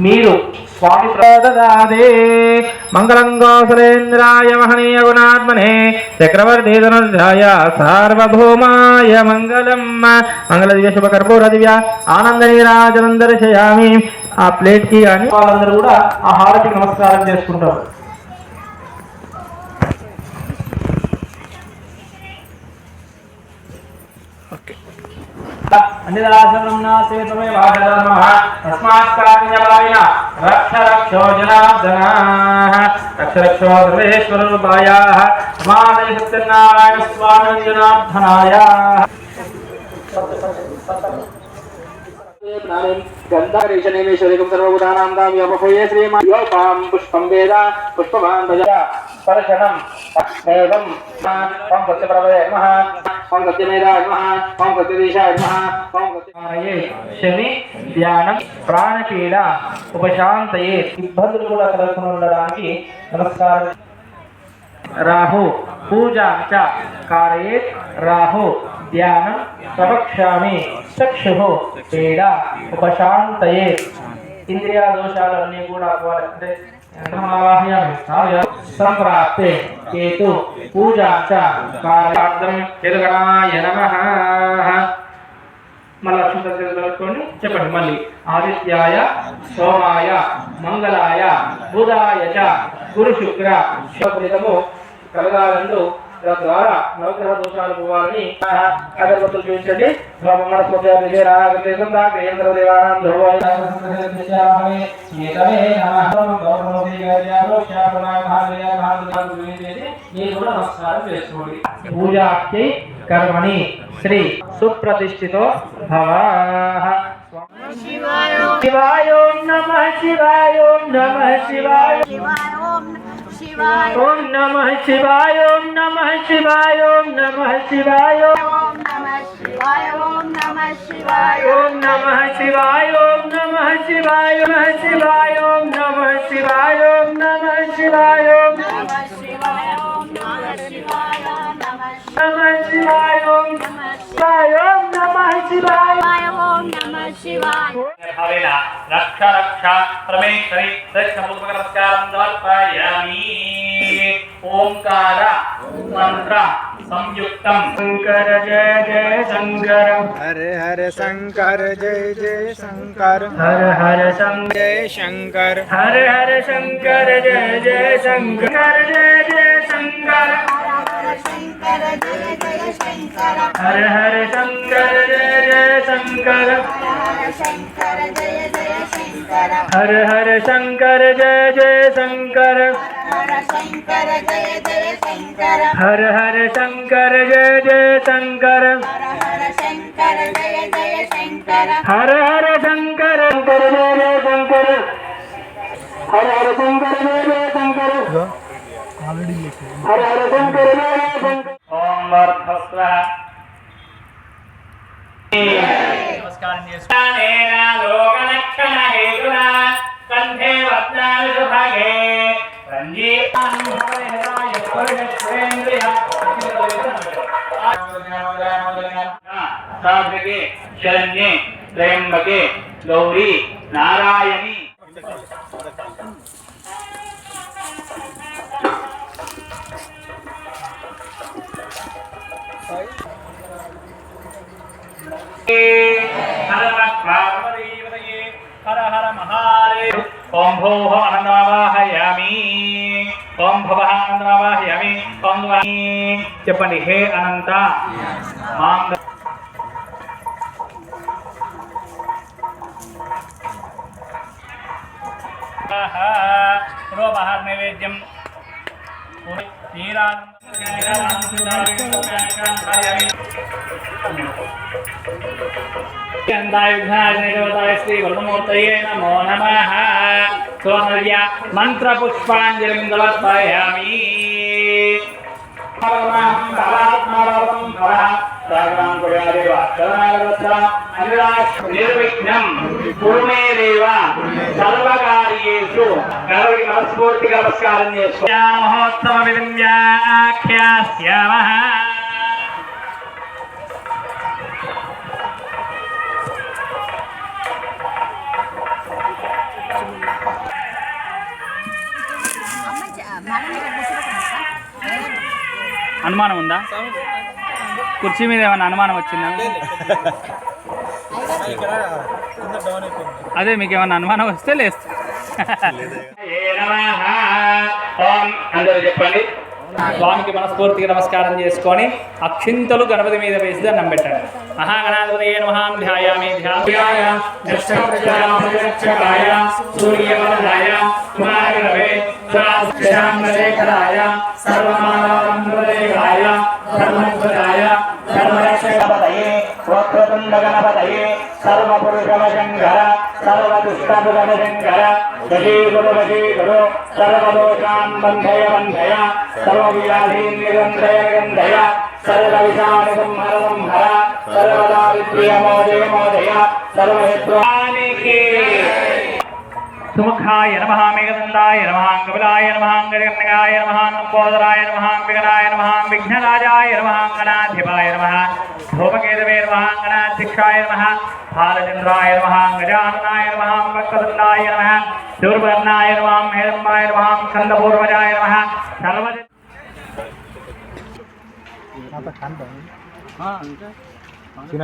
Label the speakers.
Speaker 1: మీరు स्वामी प्रददादे मंगलं कौसलेन्द्राय महनीय गुणात्मने चक्रवर्ती धनुर्धाय सार्वभौमाय मंगलम मंगल दिव्य शुभ कर्पूर दिव्य आनंद नीराजनं दर्शयामि। आ प्लेट की అని వాళ్ళందరూ కూడా ఆ హారతికి నమస్కారం చేసుకుంటారు। अन्यदासनं नास्ति तमे वादनमः तस्मात् कारणेन रक्ष रक्षो जनार्दनः रक्ष रक्षो सर्वेश्वररूपायाः मादय सत्यनारायण स्वामी जनार्दनाय गन्धारेशनेमेश्वरिकं सर्वभूतानां दाम्यपफये श्रीमायोपां पुष्पं वेद पुष्पवान् भजा स्पर्शनं एवं ओम सत्यप्रभवे नमः ओम सत्यमेधाय नमः ओम सत्यदेशाय नमः ओम सत्यमारये शनि ध्यानं प्राणपीడ ఉపశాంతయే ఇబ్బందులు కూడా కలగకుండా ఉండడానికి నమస్కారం। రాహు పూజా చ కారయేత్ రాహు ధ్యానం ప్రవక్ష్యామి చక్షుః పీడ ఉపశాంతయే ఇంద్రియ దోషాలన్నీ కూడా అంటే సంప్రాప్తే కేతు పూజా చ కారయార్థం జగన్నాయ నమః మళ్ళీ అక్షంతలుకొని చెప్పండి మళ్ళీ ఆదిత్యాయ సోమాయ మంగళాయ బుధాయ చ గురు శుక్ర శుభఫలితము కలగాలంటూ తద్వారా నవగ్రహ దోషాలు పోవాలని అగరబత్తులు చూపించండి। పూజాఖ్యై కర్మణి శ్రీ సుప్రతిష్ఠితో భవ। శివాయ ఓం నమః శివాయ ఓం నమః శివాయ ओम नमः शिवाय ओम नमः शिवाय ओम नमः शिवाय ओम नमः शिवाय ओम नमः शिवाय ओम नमः शिवाय ओम नमः शिवाय नमः शिवाय ओम नमः शिवाय ओम नमः शिवाय ओम नमः शिवाय ओम नमः शिवाय नमः शिवाय ओम नमः शिवाय ओम नमः शिवाय हरेला रक्ष रक्ष परमेश्वरी दक्षिणपूर्वक नमस्कारं समर्पयामि। ओंकार मंत्र संयुक्तम शंकर जय जय शंकर हर हर शंकर जय जय शंकर हर हर शंकर जय शंकर हर हर शंकर जय जय शंकर जय जय शंकर शंकर जय जय शंकर हर हर शंकर जय जय शंकर शंकर जय जय शंकर हर हर शंकर जय जय शंकर शंकर जय जय शंकर हर हर शंकर जय जय शंकर हर शंकर जय जय शंकर हर हर शंकर शंकर जय जय शंकर हर हर शंकर जय जय शंकर हर हर शंकर जय जय शंकर। ओम वर्धस्व नमस्कार लोकलक्षण हेतुना कंठे वत्नानि सुभगे साधके शरण्ये त्र्यंबके गौरी नारायणी हर हर महादेव। ओम भोः आनंदवाहयामि ओम भवः आनंदवाहयामि ओम చెప్పండి హే అనంత మాం రోబహర్ నైవేద్యం श्री वरुणमूर्तये नमो नमः। सोनर्य मंत्र पुष्पांजलिं समर्पयामि। निर्विघ्नं कुरु मे देव सर्वकार्येषु मनस्फूर्तिగా నమస్కారం చేస్తున్నాం। మహోత్సవ విద్యాఖ్యాస్యామః
Speaker 2: అనుమానం ఉందా? కుర్చీ మీద ఏమైనా అనుమానం వచ్చిందా? అదే మీకు ఏమైనా అనుమానం వస్తే లేస్తా. అందరూ చెప్పండి. స్వామికి మనస్ఫూర్తిగా నమస్కారం చేసుకొని అక్షింతలు గణపతి మీద వేసి దండం పెట్టండి. మహాగణాధిపతయే నమః ధ్యాయామి ధ్యాయాయ దక్షిణాయ సూర్యవరదాయ కుమారరవే శ్యామలేఖరాయ సర్వమానవందరేగాయ ధర్మధ్వజాయ ధర్మరక్షకపతయే వక్రతుండ గణపతయే సర్వపురుషవశంకర సర్వదుష్టభుజనశంకర వశీగురు సర్వదోషాన్ బంధయ బంధయ సర్వవ్యాధీన్ నిరంధయ నిరంధయ సర్వవిషాణి సంహర సంహర సర్వదారిద్ర్యమోదయ మోదయ సర్వహిత్వానికి. సుముఖాయ నమః మేఘదండాయ నమః కపిలాయ నమః గజకర్ణకాయ నమః లంబోదరాయ నమః విఘ్నాయ నమః విఘ్నరాజాయ నమః గణాధిపాయ నమః ధూమకేతవే నమః గణాధ్యక్షాయ నమః బాలచంద్రాయ నమః గజాననాయ నమః వక్రతుండాయ నమః శూర్పకర్ణాయ నమః హేరంబాయ నమః స్కందపూర్వజాయ నమః సర్వ చిన్న